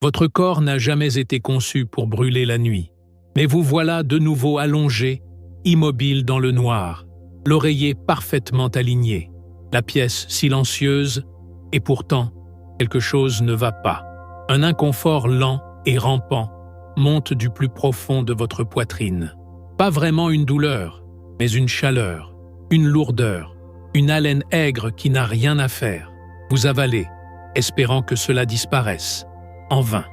Votre corps n'a jamais été conçu pour brûler la nuit. Mais vous voilà de nouveau allongé, immobile dans le noir, l'oreiller parfaitement aligné, la pièce silencieuse, et pourtant, quelque chose ne va pas. Un inconfort lent et rampant monte du plus profond de votre poitrine. Pas vraiment une douleur, mais une chaleur, une lourdeur, une haleine aigre qui n'a rien à faire. Vous avalez, espérant que cela disparaisse. En vain.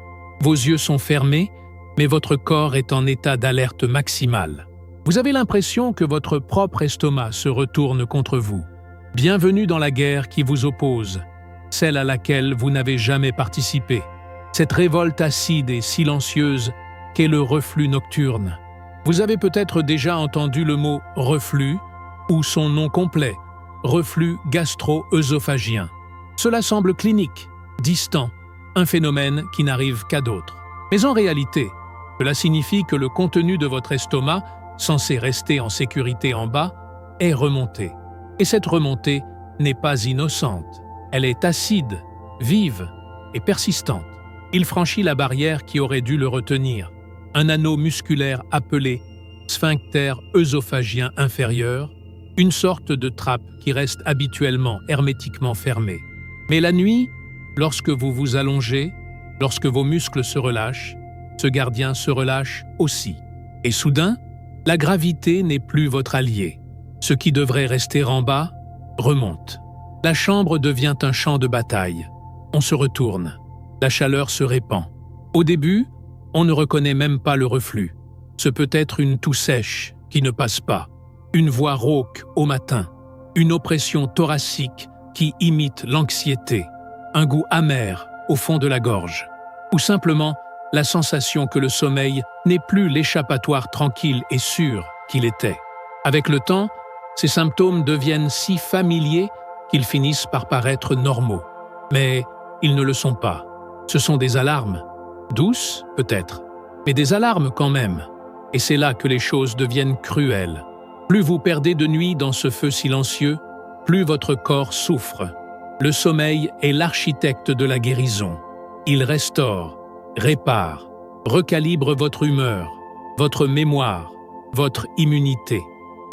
Vos yeux sont fermés, mais votre corps est en état d'alerte maximale. Vous avez l'impression que votre propre estomac se retourne contre vous. Bienvenue dans la guerre qui vous oppose, celle à laquelle vous n'avez jamais participé. Cette révolte acide et silencieuse qu'est le reflux nocturne. Vous avez peut-être déjà entendu le mot « reflux » ou son nom complet, reflux gastro-œsophagien. Cela semble clinique, distant, un phénomène qui n'arrive qu'à d'autres. Mais en réalité, cela signifie que le contenu de votre estomac, censé rester en sécurité en bas, est remonté. Et cette remontée n'est pas innocente. Elle est acide, vive et persistante. Il franchit la barrière qui aurait dû le retenir, un anneau musculaire appelé sphincter œsophagien inférieur, une sorte de trappe qui reste habituellement hermétiquement fermée. Mais la nuit, lorsque vous vous allongez, lorsque vos muscles se relâchent, ce gardien se relâche aussi. Et soudain, la gravité n'est plus votre allié. Ce qui devrait rester en bas remonte. La chambre devient un champ de bataille. On se retourne. La chaleur se répand. Au début, on ne reconnaît même pas le reflux. Ce peut être une toux sèche qui ne passe pas, une voix rauque au matin, une oppression thoracique qui imite l'anxiété, un goût amer au fond de la gorge, ou simplement la sensation que le sommeil n'est plus l'échappatoire tranquille et sûr qu'il était. Avec le temps, ces symptômes deviennent si familiers qu'ils finissent par paraître normaux. Mais ils ne le sont pas. Ce sont des alarmes, douces peut-être, mais des alarmes quand même. Et c'est là que les choses deviennent cruelles. Plus vous perdez de nuit dans ce feu silencieux, plus votre corps souffre. Le sommeil est l'architecte de la guérison. Il restaure, répare, recalibre votre humeur, votre mémoire, votre immunité.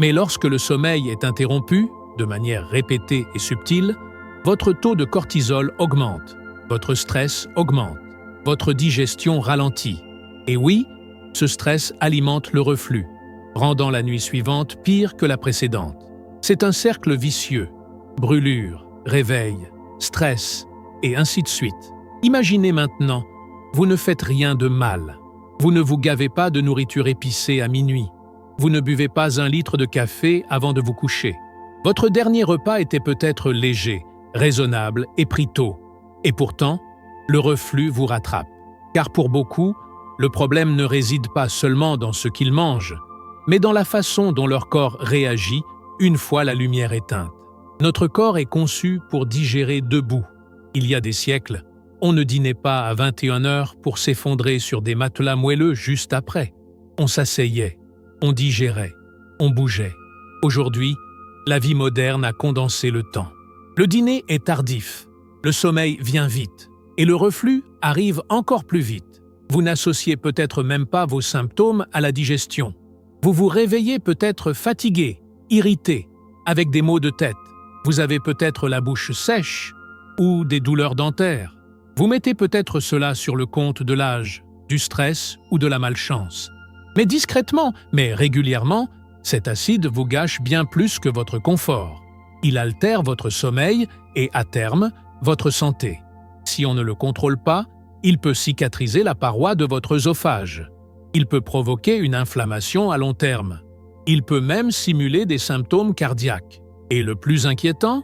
Mais lorsque le sommeil est interrompu, de manière répétée et subtile, votre taux de cortisol augmente, votre stress augmente, votre digestion ralentit. Et oui, ce stress alimente le reflux, rendant la nuit suivante pire que la précédente. C'est un cercle vicieux, brûlure, réveil, stress, et ainsi de suite. Imaginez maintenant, vous ne faites rien de mal. Vous ne vous gavez pas de nourriture épicée à minuit. Vous ne buvez pas 1 litre de café avant de vous coucher. Votre dernier repas était peut-être léger, raisonnable et pris tôt. Et pourtant, le reflux vous rattrape. Car pour beaucoup, le problème ne réside pas seulement dans ce qu'ils mangent, mais dans la façon dont leur corps réagit une fois la lumière éteinte. Notre corps est conçu pour digérer debout. Il y a des siècles, on ne dînait pas à 21 heures pour s'effondrer sur des matelas moelleux juste après. On s'asseyait, on digérait, on bougeait. Aujourd'hui, la vie moderne a condensé le temps. Le dîner est tardif, le sommeil vient vite, et le reflux arrive encore plus vite. Vous n'associez peut-être même pas vos symptômes à la digestion. Vous vous réveillez peut-être fatigué, irrité, avec des maux de tête. Vous avez peut-être la bouche sèche ou des douleurs dentaires. Vous mettez peut-être cela sur le compte de l'âge, du stress ou de la malchance. Mais discrètement, mais régulièrement, cet acide vous gâche bien plus que votre confort. Il altère votre sommeil et, à terme, votre santé. Si on ne le contrôle pas, il peut cicatriser la paroi de votre œsophage. Il peut provoquer une inflammation à long terme. Il peut même simuler des symptômes cardiaques. Et le plus inquiétant,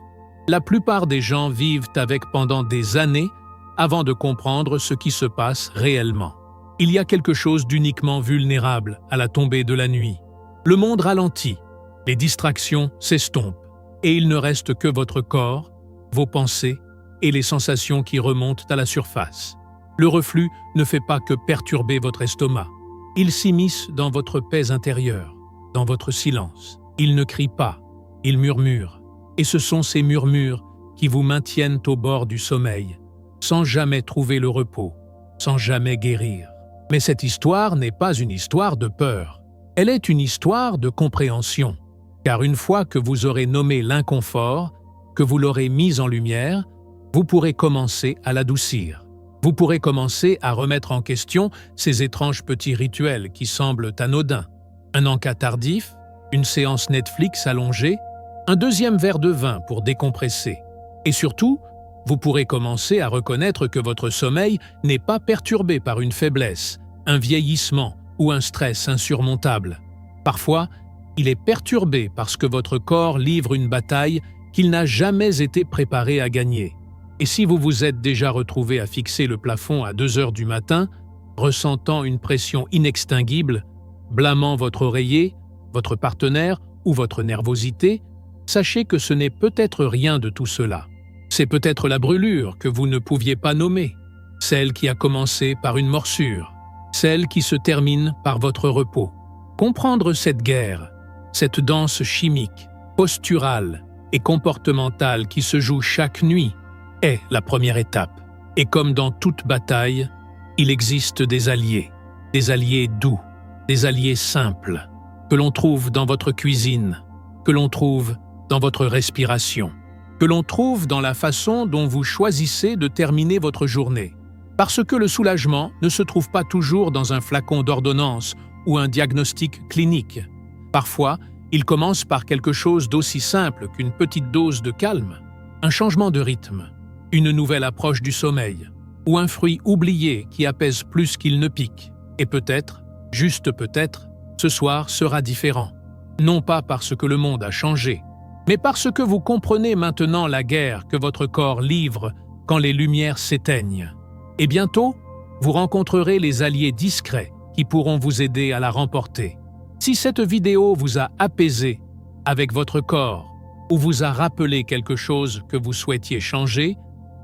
la plupart des gens vivent avec pendant des années avant de comprendre ce qui se passe réellement. Il y a quelque chose d'uniquement vulnérable à la tombée de la nuit. Le monde ralentit, les distractions s'estompent, et il ne reste que votre corps, vos pensées et les sensations qui remontent à la surface. Le reflux ne fait pas que perturber votre estomac. Il s'immisce dans votre paix intérieure, dans votre silence. Il ne crie pas, il murmure. Et ce sont ces murmures qui vous maintiennent au bord du sommeil, sans jamais trouver le repos. sans jamais guérir. Mais cette histoire n'est pas une histoire de peur. Elle est une histoire de compréhension. Car une fois que vous aurez nommé l'inconfort, que vous l'aurez mis en lumière, vous pourrez commencer à l'adoucir. Vous pourrez commencer à remettre en question ces étranges petits rituels qui semblent anodins. Un encas tardif, une séance Netflix allongée, un deuxième verre de vin pour décompresser. Et surtout, vous pourrez commencer à reconnaître que votre sommeil n'est pas perturbé par une faiblesse, un vieillissement ou un stress insurmontable. Parfois, il est perturbé parce que votre corps livre une bataille qu'il n'a jamais été préparé à gagner. Et si vous vous êtes déjà retrouvé à fixer le plafond à 2 heures du matin, ressentant une pression inextinguible, blâmant votre oreiller, votre partenaire ou votre nervosité, sachez que ce n'est peut-être rien de tout cela. C'est peut-être la brûlure que vous ne pouviez pas nommer, celle qui a commencé par une morsure, celle qui se termine par votre repos. Comprendre cette guerre, cette danse chimique, posturale et comportementale qui se joue chaque nuit, est la première étape. Et comme dans toute bataille, il existe des alliés doux, des alliés simples, que l'on trouve dans votre cuisine, que l'on trouve dans votre respiration, que l'on trouve dans la façon dont vous choisissez de terminer votre journée. Parce que le soulagement ne se trouve pas toujours dans un flacon d'ordonnance ou un diagnostic clinique. Parfois, il commence par quelque chose d'aussi simple qu'une petite dose de calme, un changement de rythme, une nouvelle approche du sommeil, ou un fruit oublié qui apaise plus qu'il ne pique. Et peut-être, juste peut-être, ce soir sera différent. Non pas parce que le monde a changé, mais parce que vous comprenez maintenant la guerre que votre corps livre quand les lumières s'éteignent. Et bientôt, vous rencontrerez les alliés discrets qui pourront vous aider à la remporter. Si cette vidéo vous a apaisé avec votre corps ou vous a rappelé quelque chose que vous souhaitiez changer,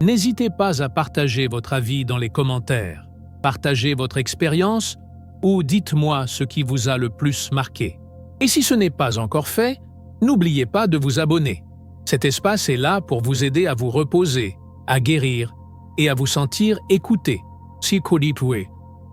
n'hésitez pas à partager votre avis dans les commentaires. Partagez votre expérience ou dites-moi ce qui vous a le plus marqué. Et si ce n'est pas encore fait, n'oubliez pas de vous abonner. Cet espace est là pour vous aider à vous reposer, à guérir et à vous sentir écouté.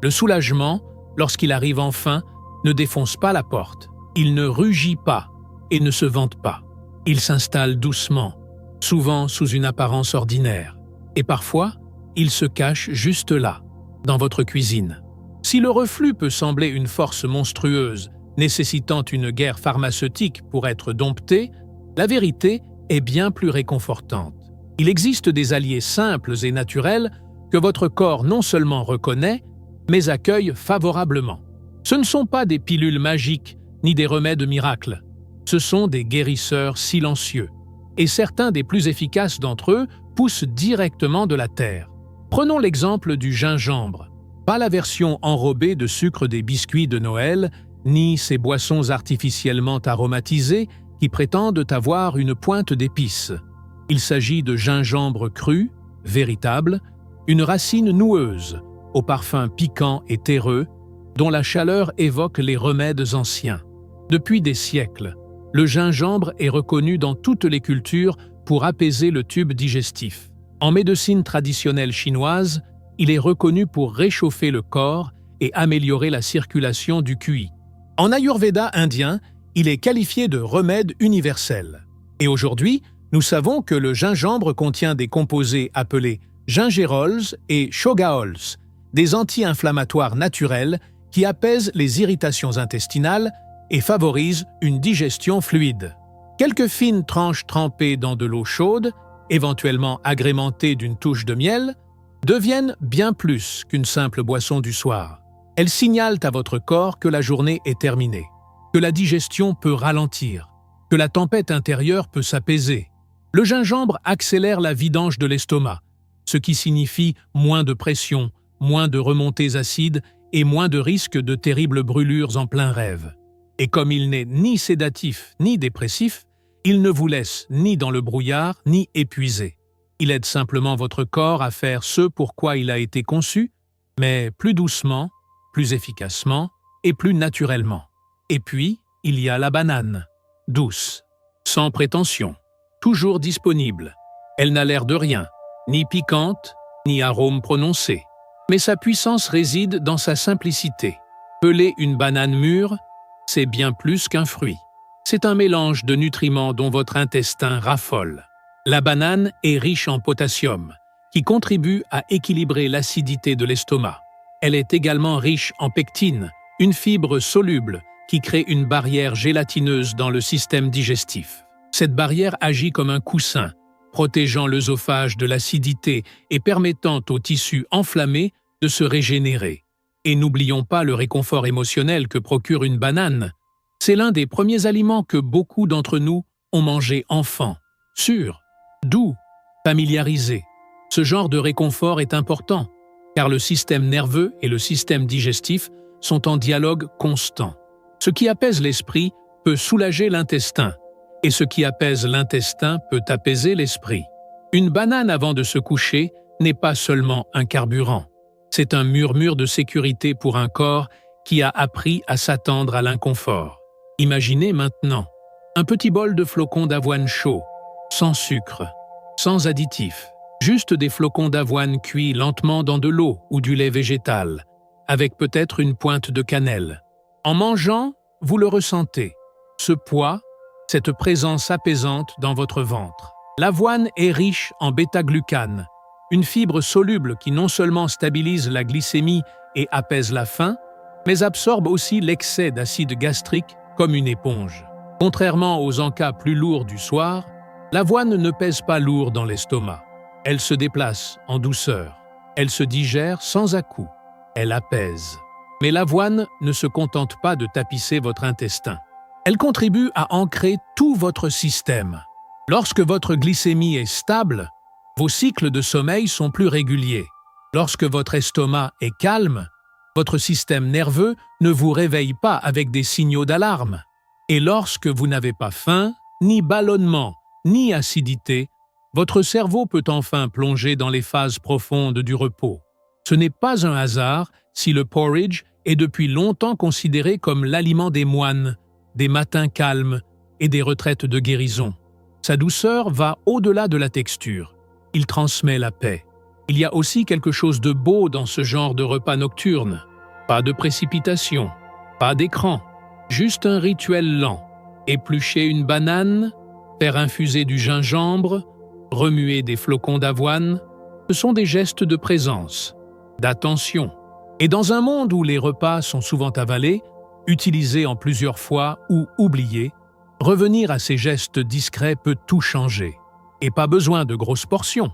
Le soulagement, lorsqu'il arrive enfin, ne défonce pas la porte. Il ne rugit pas et ne se vante pas. Il s'installe doucement, souvent sous une apparence ordinaire. Et parfois, il se cache juste là, dans votre cuisine. Si le reflux peut sembler une force monstrueuse, nécessitant une guerre pharmaceutique pour être domptée, la vérité est bien plus réconfortante. Il existe des alliés simples et naturels que votre corps non seulement reconnaît, mais accueille favorablement. Ce ne sont pas des pilules magiques ni des remèdes miracles. Ce sont des guérisseurs silencieux. Et certains des plus efficaces d'entre eux poussent directement de la terre. Prenons l'exemple du gingembre. Pas la version enrobée de sucre des biscuits de Noël, ni ces boissons artificiellement aromatisées qui prétendent avoir une pointe d'épices. Il s'agit de gingembre cru, véritable, une racine noueuse, au parfum piquant et terreux, dont la chaleur évoque les remèdes anciens. Depuis des siècles, le gingembre est reconnu dans toutes les cultures pour apaiser le tube digestif. En médecine traditionnelle chinoise, il est reconnu pour réchauffer le corps et améliorer la circulation du QI. En Ayurveda indien, il est qualifié de remède universel. Et aujourd'hui, nous savons que le gingembre contient des composés appelés gingerols et shogaols, des anti-inflammatoires naturels qui apaisent les irritations intestinales et favorisent une digestion fluide. Quelques fines tranches trempées dans de l'eau chaude, éventuellement agrémentées d'une touche de miel, deviennent bien plus qu'une simple boisson du soir. Elles signalent à votre corps que la journée est terminée, que la digestion peut ralentir, que la tempête intérieure peut s'apaiser. Le gingembre accélère la vidange de l'estomac, ce qui signifie moins de pression, moins de remontées acides et moins de risques de terribles brûlures en plein rêve. Et comme il n'est ni sédatif ni dépressif, il ne vous laisse ni dans le brouillard ni épuisé. Il aide simplement votre corps à faire ce pour quoi il a été conçu, mais plus doucement, plus efficacement et plus naturellement. Et puis, il y a la banane, douce, sans prétention, toujours disponible. Elle n'a l'air de rien, ni piquante, ni arôme prononcé. Mais sa puissance réside dans sa simplicité. Peler une banane mûre, c'est bien plus qu'un fruit. C'est un mélange de nutriments dont votre intestin raffole. La banane est riche en potassium, qui contribue à équilibrer l'acidité de l'estomac. Elle est également riche en pectine, une fibre soluble qui crée une barrière gélatineuse dans le système digestif. Cette barrière agit comme un coussin, protégeant l'œsophage de l'acidité et permettant aux tissus enflammés de se régénérer. Et n'oublions pas le réconfort émotionnel que procure une banane. C'est l'un des premiers aliments que beaucoup d'entre nous ont mangé enfant. Sûr, doux, familiarisé. Ce genre de réconfort est important, car le système nerveux et le système digestif sont en dialogue constant. Ce qui apaise l'esprit peut soulager l'intestin, et ce qui apaise l'intestin peut apaiser l'esprit. Une banane avant de se coucher n'est pas seulement un carburant. C'est un murmure de sécurité pour un corps qui a appris à s'attendre à l'inconfort. Imaginez maintenant un petit bol de flocons d'avoine chaud, sans sucre, sans additifs, juste des flocons d'avoine cuits lentement dans de l'eau ou du lait végétal, avec peut-être une pointe de cannelle. En mangeant, vous le ressentez, ce poids, cette présence apaisante dans votre ventre. L'avoine est riche en bêta-glucane, une fibre soluble qui non seulement stabilise la glycémie et apaise la faim, mais absorbe aussi l'excès d'acide gastrique comme une éponge. Contrairement aux encas plus lourds du soir, l'avoine ne pèse pas lourd dans l'estomac. Elle se déplace en douceur. Elle se digère sans à-coups. Elle apaise. Mais l'avoine ne se contente pas de tapisser votre intestin. Elle contribue à ancrer tout votre système. Lorsque votre glycémie est stable, vos cycles de sommeil sont plus réguliers. Lorsque votre estomac est calme, votre système nerveux ne vous réveille pas avec des signaux d'alarme. Et lorsque vous n'avez pas faim, ni ballonnement, ni acidité, votre cerveau peut enfin plonger dans les phases profondes du repos. Ce n'est pas un hasard si le porridge est depuis longtemps considéré comme l'aliment des moines, des matins calmes et des retraites de guérison. Sa douceur va au-delà de la texture. Il transmet la paix. Il y a aussi quelque chose de beau dans ce genre de repas nocturne. Pas de précipitation, pas d'écran, juste un rituel lent. Éplucher une banane, faire infuser du gingembre, remuer des flocons d'avoine, ce sont des gestes de présence, d'attention. Et dans un monde où les repas sont souvent avalés, utilisés en plusieurs fois ou oubliés, revenir à ces gestes discrets peut tout changer. Et pas besoin de grosses portions.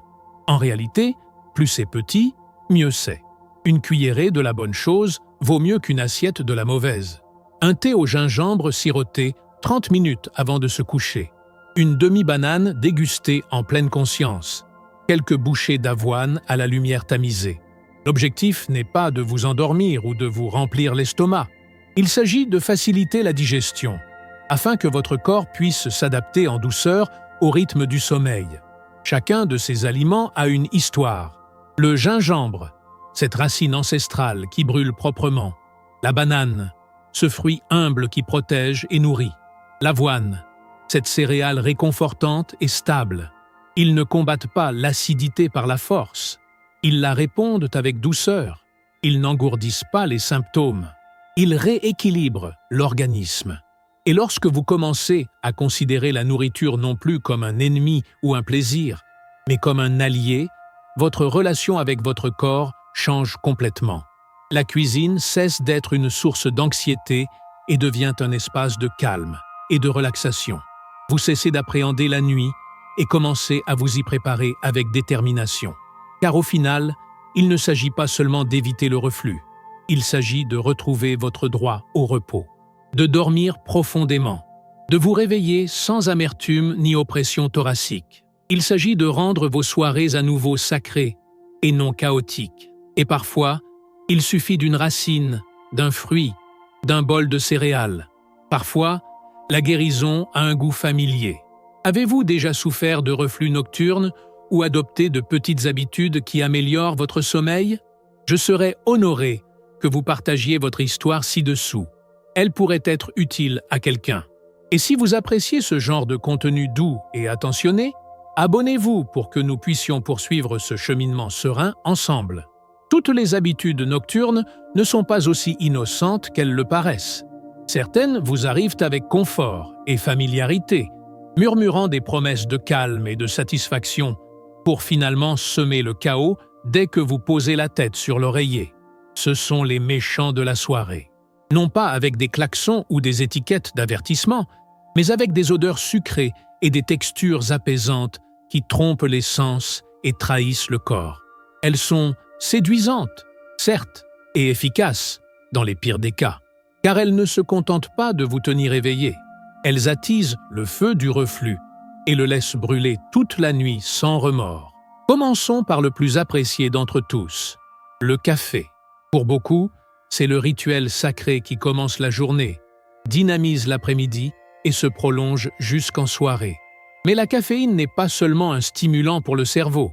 En réalité, plus c'est petit, mieux c'est. Une cuillerée de la bonne chose vaut mieux qu'une assiette de la mauvaise. Un thé au gingembre siroté 30 minutes avant de se coucher. Une demi-banane dégustée en pleine conscience. Quelques bouchées d'avoine à la lumière tamisée. L'objectif n'est pas de vous endormir ou de vous remplir l'estomac. Il s'agit de faciliter la digestion, afin que votre corps puisse s'adapter en douceur au rythme du sommeil. Chacun de ces aliments a une histoire. Le gingembre, cette racine ancestrale qui brûle proprement. La banane, ce fruit humble qui protège et nourrit. L'avoine, cette céréale réconfortante et stable. Ils ne combattent pas l'acidité par la force. Ils la répondent avec douceur. Ils n'engourdissent pas les symptômes. Ils rééquilibrent l'organisme. Et lorsque vous commencez à considérer la nourriture non plus comme un ennemi ou un plaisir, mais comme un allié, votre relation avec votre corps change complètement. La cuisine cesse d'être une source d'anxiété et devient un espace de calme et de relaxation. Vous cessez d'appréhender la nuit et commencez à vous y préparer avec détermination. Car au final, il ne s'agit pas seulement d'éviter le reflux, il s'agit de retrouver votre droit au repos, de dormir profondément, de vous réveiller sans amertume ni oppression thoracique. Il s'agit de rendre vos soirées à nouveau sacrées et non chaotiques. Et parfois, il suffit d'une racine, d'un fruit, d'un bol de céréales. Parfois, la guérison a un goût familier. Avez-vous déjà souffert de reflux nocturnes ou adopté de petites habitudes qui améliorent votre sommeil? Je serais honoré que vous partagiez votre histoire ci-dessous. Elle pourrait être utile à quelqu'un. Et si vous appréciez ce genre de contenu doux et attentionné, abonnez-vous pour que nous puissions poursuivre ce cheminement serein ensemble. Toutes les habitudes nocturnes ne sont pas aussi innocentes qu'elles le paraissent. Certaines vous arrivent avec confort et familiarité, murmurant des promesses de calme et de satisfaction, pour finalement semer le chaos dès que vous posez la tête sur l'oreiller. Ce sont les méchants de la soirée. Non pas avec des klaxons ou des étiquettes d'avertissement, mais avec des odeurs sucrées et des textures apaisantes qui trompent les sens et trahissent le corps. Elles sont séduisantes, certes, et efficaces, dans les pires des cas, car elles ne se contentent pas de vous tenir éveillé. Elles attisent le feu du reflux et le laissent brûler toute la nuit sans remords. Commençons par le plus apprécié d'entre tous, le café. Pour beaucoup, c'est le rituel sacré qui commence la journée, dynamise l'après-midi et se prolonge jusqu'en soirée. Mais la caféine n'est pas seulement un stimulant pour le cerveau.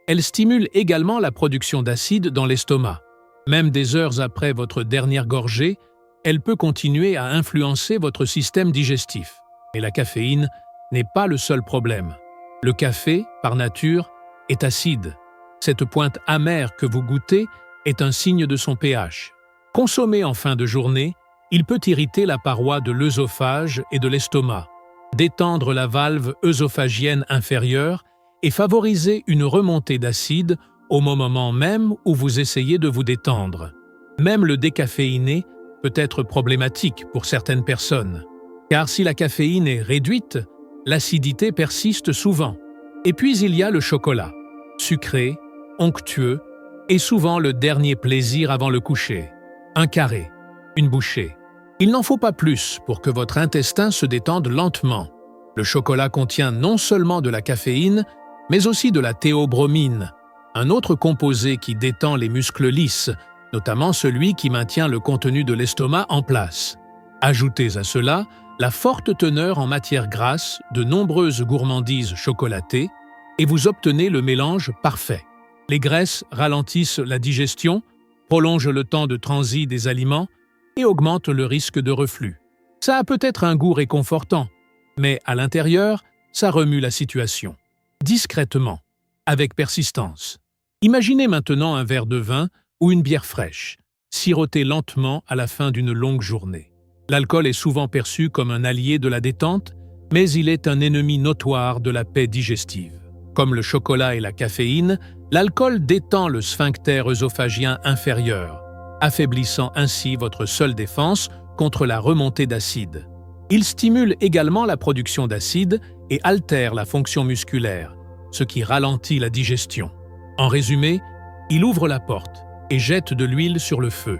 Elle stimule également la production d'acide dans l'estomac. Même des heures après votre dernière gorgée, elle peut continuer à influencer votre système digestif. Mais la caféine n'est pas le seul problème. Le café, par nature, est acide. Cette pointe amère que vous goûtez est un signe de son pH. Consommé en fin de journée, il peut irriter la paroi de l'œsophage et de l'estomac, détendre la valve œsophagienne inférieure et favoriser une remontée d'acide au moment même où vous essayez de vous détendre. Même le décaféiné peut être problématique pour certaines personnes, car si la caféine est réduite, l'acidité persiste souvent. Et puis il y a le chocolat, sucré, onctueux, et souvent le dernier plaisir avant le coucher. Un carré, une bouchée. Il n'en faut pas plus pour que votre intestin se détende lentement. Le chocolat contient non seulement de la caféine, mais aussi de la théobromine, un autre composé qui détend les muscles lisses, notamment celui qui maintient le contenu de l'estomac en place. Ajoutez à cela la forte teneur en matière grasse de nombreuses gourmandises chocolatées et vous obtenez le mélange parfait. Les graisses ralentissent la digestion, prolongent le temps de transit des aliments et augmentent le risque de reflux. Ça a peut-être un goût réconfortant, mais à l'intérieur, ça remue la situation. Discrètement, avec persistance. Imaginez maintenant un verre de vin ou une bière fraîche, sirotée lentement à la fin d'une longue journée. L'alcool est souvent perçu comme un allié de la détente, mais il est un ennemi notoire de la paix digestive. Comme le chocolat et la caféine, l'alcool détend le sphincter œsophagien inférieur, affaiblissant ainsi votre seule défense contre la remontée d'acide. Il stimule également la production d'acide et altère la fonction musculaire, ce qui ralentit la digestion. En résumé, il ouvre la porte et jette de l'huile sur le feu.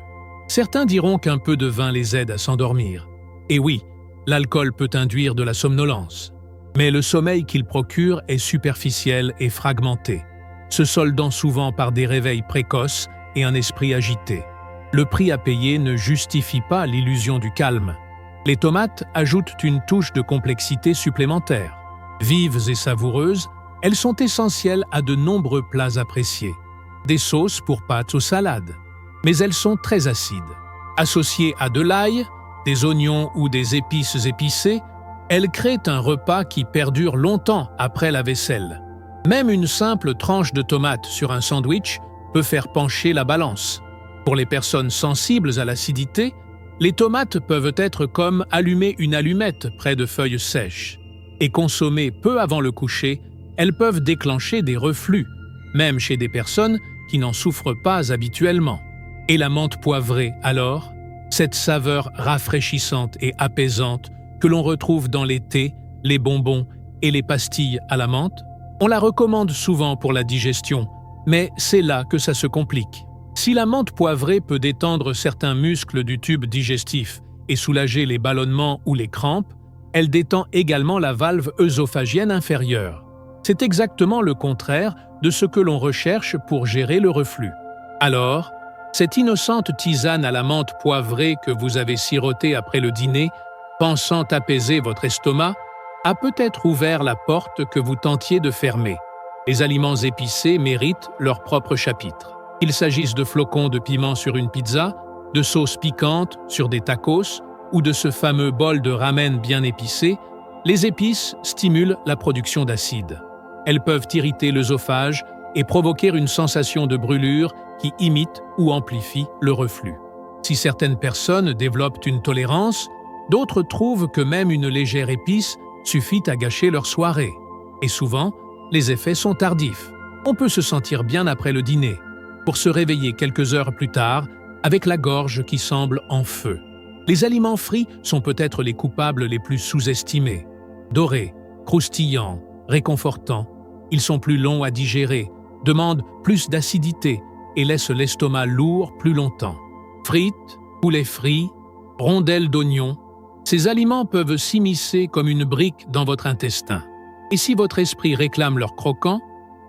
Certains diront qu'un peu de vin les aide à s'endormir. Et oui, l'alcool peut induire de la somnolence. Mais le sommeil qu'il procure est superficiel et fragmenté, se soldant souvent par des réveils précoces et un esprit agité. Le prix à payer ne justifie pas l'illusion du calme. Les tomates ajoutent une touche de complexité supplémentaire. Vives et savoureuses, elles sont essentielles à de nombreux plats appréciés. Des sauces pour pâtes ou salades. Mais elles sont très acides. Associées à de l'ail, des oignons ou des épices épicées, elles créent un repas qui perdure longtemps après la vaisselle. Même une simple tranche de tomate sur un sandwich peut faire pencher la balance. Pour les personnes sensibles à l'acidité, les tomates peuvent être comme allumer une allumette près de feuilles sèches. Et consommées peu avant le coucher, elles peuvent déclencher des reflux, même chez des personnes qui n'en souffrent pas habituellement. Et la menthe poivrée, alors, cette saveur rafraîchissante et apaisante que l'on retrouve dans les thés, les bonbons et les pastilles à la menthe, on la recommande souvent pour la digestion, mais c'est là que ça se complique. Si la menthe poivrée peut détendre certains muscles du tube digestif et soulager les ballonnements ou les crampes, elle détend également la valve œsophagienne inférieure. C'est exactement le contraire de ce que l'on recherche pour gérer le reflux. Alors, cette innocente tisane à la menthe poivrée que vous avez sirotée après le dîner, pensant apaiser votre estomac, a peut-être ouvert la porte que vous tentiez de fermer. Les aliments épicés méritent leur propre chapitre. Qu'il s'agisse de flocons de piment sur une pizza, de sauces piquantes sur des tacos ou de ce fameux bol de ramen bien épicé, les épices stimulent la production d'acide. Elles peuvent irriter l'œsophage et provoquer une sensation de brûlure qui imite ou amplifie le reflux. Si certaines personnes développent une tolérance, d'autres trouvent que même une légère épice suffit à gâcher leur soirée. Et souvent, les effets sont tardifs. On peut se sentir bien après le dîner, pour se réveiller quelques heures plus tard avec la gorge qui semble en feu. Les aliments frits sont peut-être les coupables les plus sous-estimés. Dorés, croustillants, réconfortants, ils sont plus longs à digérer, demandent plus d'acidité et laissent l'estomac lourd plus longtemps. Frites, poulet frit, rondelles d'oignons, ces aliments peuvent s'immiscer comme une brique dans votre intestin. Et si votre esprit réclame leur croquant,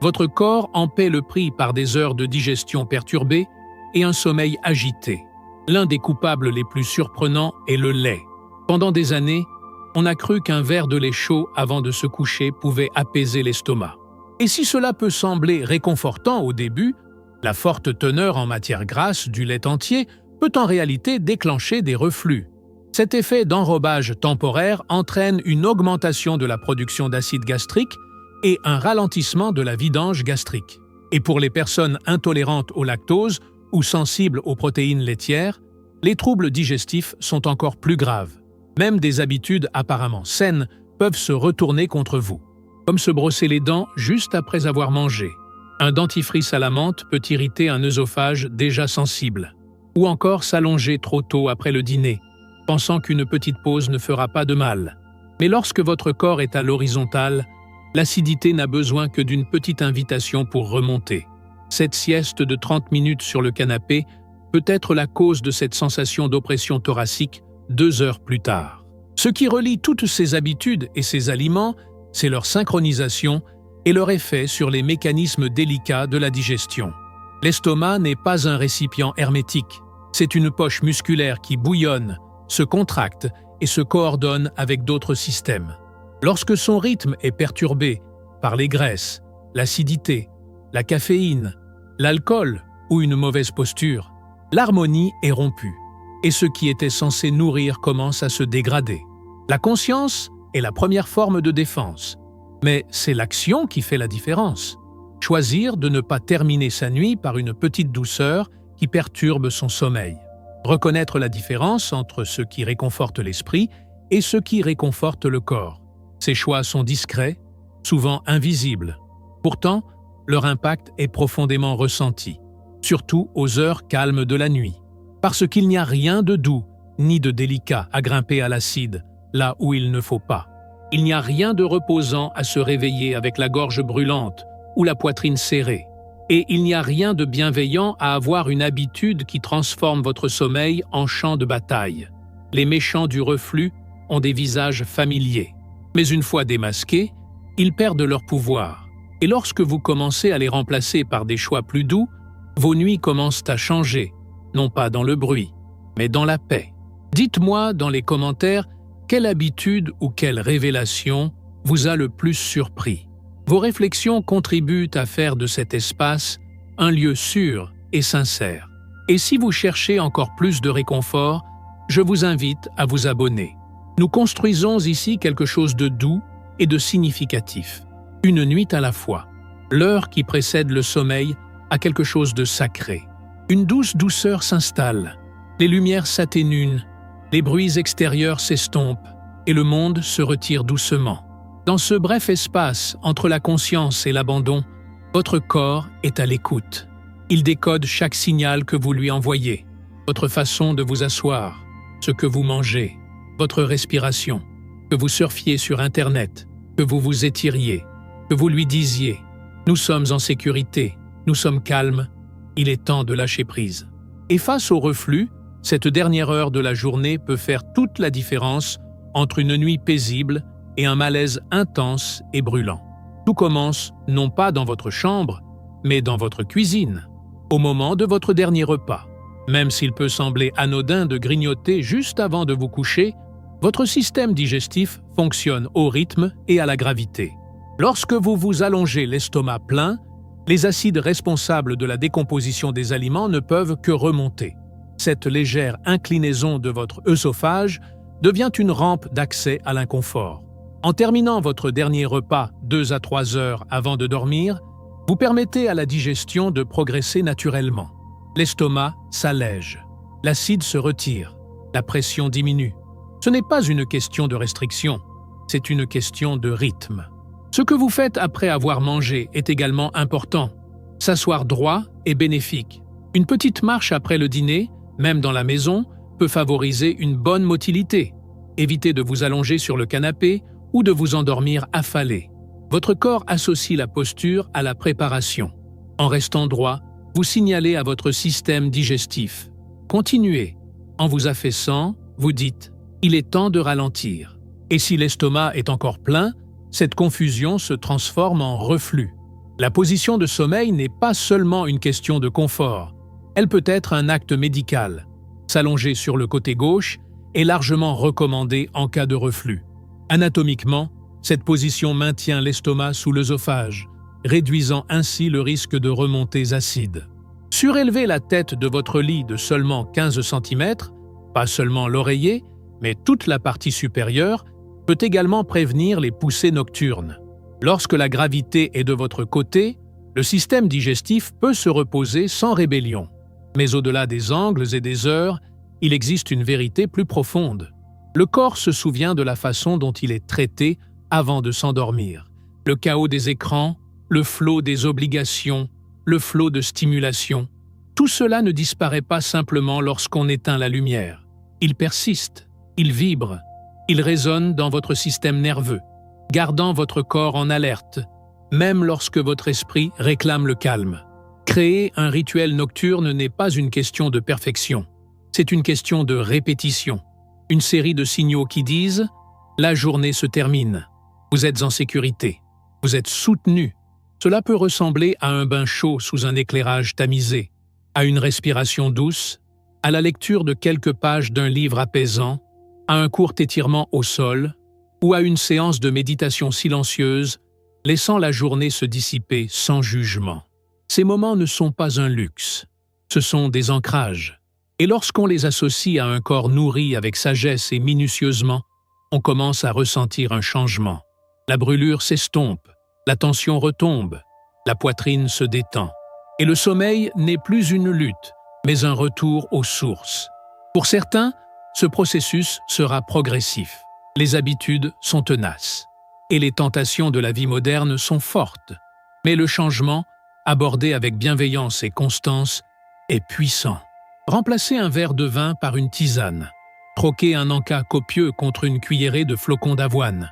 votre corps en paie le prix par des heures de digestion perturbées et un sommeil agité. L'un des coupables les plus surprenants est le lait. Pendant des années, on a cru qu'un verre de lait chaud avant de se coucher pouvait apaiser l'estomac. Et si cela peut sembler réconfortant au début, la forte teneur en matière grasse du lait entier peut en réalité déclencher des reflux. Cet effet d'enrobage temporaire entraîne une augmentation de la production d'acide gastrique et un ralentissement de la vidange gastrique. Et pour les personnes intolérantes au lactose ou sensibles aux protéines laitières, les troubles digestifs sont encore plus graves. Même des habitudes apparemment saines peuvent se retourner contre vous, comme se brosser les dents juste après avoir mangé. Un dentifrice à la menthe peut irriter un œsophage déjà sensible, ou encore s'allonger trop tôt après le dîner, pensant qu'une petite pause ne fera pas de mal. Mais lorsque votre corps est à l'horizontale, l'acidité n'a besoin que d'une petite invitation pour remonter. Cette sieste de 30 minutes sur le canapé peut être la cause de cette sensation d'oppression thoracique 2 heures plus tard. Ce qui relie toutes ces habitudes et ces aliments, c'est leur synchronisation et leur effet sur les mécanismes délicats de la digestion. L'estomac n'est pas un récipient hermétique, c'est une poche musculaire qui bouillonne, se contracte et se coordonne avec d'autres systèmes. Lorsque son rythme est perturbé par les graisses, l'acidité, la caféine, l'alcool ou une mauvaise posture, l'harmonie est rompue et ce qui était censé nourrir commence à se dégrader. La conscience est la première forme de défense, mais c'est l'action qui fait la différence. Choisir de ne pas terminer sa nuit par une petite douceur qui perturbe son sommeil. Reconnaître la différence entre ce qui réconforte l'esprit et ce qui réconforte le corps. Ces choix sont discrets, souvent invisibles. Pourtant, leur impact est profondément ressenti, surtout aux heures calmes de la nuit. Parce qu'il n'y a rien de doux ni de délicat à grimper à l'acide, là où il ne faut pas. Il n'y a rien de reposant à se réveiller avec la gorge brûlante ou la poitrine serrée. Et il n'y a rien de bienveillant à avoir une habitude qui transforme votre sommeil en champ de bataille. Les méchants du reflux ont des visages familiers. Mais une fois démasqués, ils perdent leur pouvoir. Et lorsque vous commencez à les remplacer par des choix plus doux, vos nuits commencent à changer, non pas dans le bruit, mais dans la paix. Dites-moi dans les commentaires quelle habitude ou quelle révélation vous a le plus surpris. Vos réflexions contribuent à faire de cet espace un lieu sûr et sincère. Et si vous cherchez encore plus de réconfort, je vous invite à vous abonner. Nous construisons ici quelque chose de doux et de significatif. Une nuit à la fois. L'heure qui précède le sommeil a quelque chose de sacré. Une douce douceur s'installe. Les lumières s'atténuent, les bruits extérieurs s'estompent et le monde se retire doucement. Dans ce bref espace entre la conscience et l'abandon, votre corps est à l'écoute. Il décode chaque signal que vous lui envoyez, votre façon de vous asseoir, ce que vous mangez, votre respiration, que vous surfiez sur Internet, que vous vous étiriez, que vous lui disiez « Nous sommes en sécurité, nous sommes calmes, il est temps de lâcher prise ». Et face au reflux, cette dernière heure de la journée peut faire toute la différence entre une nuit paisible et un malaise intense et brûlant. Tout commence non pas dans votre chambre, mais dans votre cuisine, au moment de votre dernier repas. Même s'il peut sembler anodin de grignoter juste avant de vous coucher, votre système digestif fonctionne au rythme et à la gravité. Lorsque vous vous allongez l'estomac plein, les acides responsables de la décomposition des aliments ne peuvent que remonter. Cette légère inclinaison de votre œsophage devient une rampe d'accès à l'inconfort. En terminant votre dernier repas 2 à 3 heures avant de dormir, vous permettez à la digestion de progresser naturellement. L'estomac s'allège, l'acide se retire, la pression diminue. Ce n'est pas une question de restriction, c'est une question de rythme. Ce que vous faites après avoir mangé est également important. S'asseoir droit est bénéfique. Une petite marche après le dîner, même dans la maison, peut favoriser une bonne motilité. Évitez de vous allonger sur le canapé ou de vous endormir affalé. Votre corps associe la posture à la préparation. En restant droit, vous signalez à votre système digestif. Continuez. En vous affaissant, vous dites « il est temps de ralentir ». Et si l'estomac est encore plein, cette confusion se transforme en reflux. La position de sommeil n'est pas seulement une question de confort, elle peut être un acte médical. S'allonger sur le côté gauche est largement recommandé en cas de reflux. Anatomiquement, cette position maintient l'estomac sous l'œsophage, réduisant ainsi le risque de remontées acides. Surélever la tête de votre lit de seulement 15 cm, pas seulement l'oreiller, mais toute la partie supérieure, peut également prévenir les poussées nocturnes. Lorsque la gravité est de votre côté, le système digestif peut se reposer sans rébellion. Mais au-delà des angles et des heures, il existe une vérité plus profonde. Le corps se souvient de la façon dont il est traité avant de s'endormir. Le chaos des écrans, le flot des obligations, le flot de stimulation. Tout cela ne disparaît pas simplement lorsqu'on éteint la lumière. Il persiste, il vibre, il résonne dans votre système nerveux, gardant votre corps en alerte, même lorsque votre esprit réclame le calme. Créer un rituel nocturne n'est pas une question de perfection, c'est une question de répétition. Une série de signaux qui disent « la journée se termine ». Vous êtes en sécurité, vous êtes soutenu. Cela peut ressembler à un bain chaud sous un éclairage tamisé, à une respiration douce, à la lecture de quelques pages d'un livre apaisant, à un court étirement au sol ou à une séance de méditation silencieuse, laissant la journée se dissiper sans jugement. Ces moments ne sont pas un luxe, ce sont des ancrages. Et lorsqu'on les associe à un corps nourri avec sagesse et minutieusement, on commence à ressentir un changement. La brûlure s'estompe, la tension retombe, la poitrine se détend. Et le sommeil n'est plus une lutte, mais un retour aux sources. Pour certains, ce processus sera progressif. Les habitudes sont tenaces. Et les tentations de la vie moderne sont fortes. Mais le changement, abordé avec bienveillance et constance, est puissant. Remplacer un verre de vin par une tisane. Troquer un encas copieux contre une cuillerée de flocons d'avoine.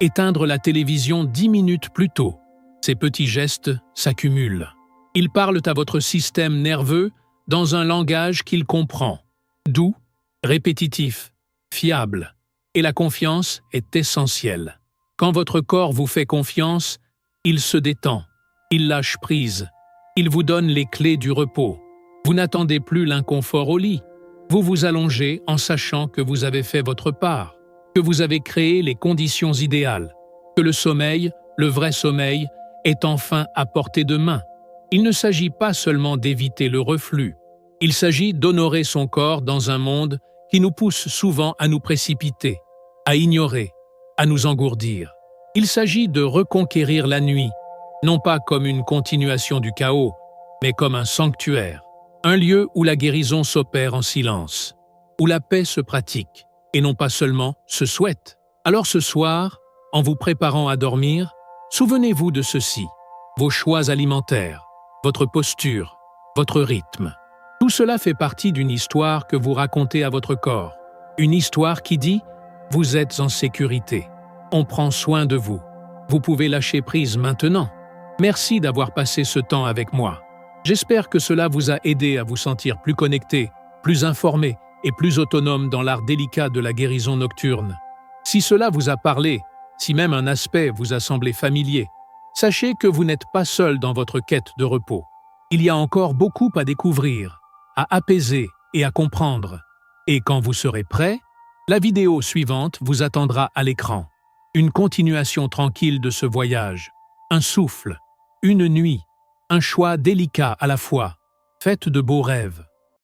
Éteindre la télévision 10 minutes plus tôt. Ces petits gestes s'accumulent. Ils parlent à votre système nerveux dans un langage qu'il comprend. Doux, répétitif, fiable. Et la confiance est essentielle. Quand votre corps vous fait confiance, il se détend, il lâche prise, il vous donne les clés du repos. Vous n'attendez plus l'inconfort au lit. Vous vous allongez en sachant que vous avez fait votre part, que vous avez créé les conditions idéales, que le sommeil, le vrai sommeil, est enfin à portée de main. Il ne s'agit pas seulement d'éviter le reflux, il s'agit d'honorer son corps dans un monde qui nous pousse souvent à nous précipiter, à ignorer, à nous engourdir. Il s'agit de reconquérir la nuit, non pas comme une continuation du chaos, mais comme un sanctuaire, un lieu où la guérison s'opère en silence, où la paix se pratique, et non pas seulement se souhaite. Alors ce soir, en vous préparant à dormir, souvenez-vous de ceci, vos choix alimentaires, votre posture, votre rythme. Tout cela fait partie d'une histoire que vous racontez à votre corps, une histoire qui dit « vous êtes en sécurité, on prend soin de vous, vous pouvez lâcher prise maintenant. Merci d'avoir passé ce temps avec moi. J'espère que cela vous a aidé à vous sentir plus connecté, plus informé et plus autonome dans l'art délicat de la guérison nocturne. Si cela vous a parlé, si même un aspect vous a semblé familier, sachez que vous n'êtes pas seul dans votre quête de repos. Il y a encore beaucoup à découvrir, à apaiser et à comprendre. Et quand vous serez prêt, la vidéo suivante vous attendra à l'écran. Une continuation tranquille de ce voyage, un souffle, une nuit, un choix délicat à la fois. Faites de beaux rêves.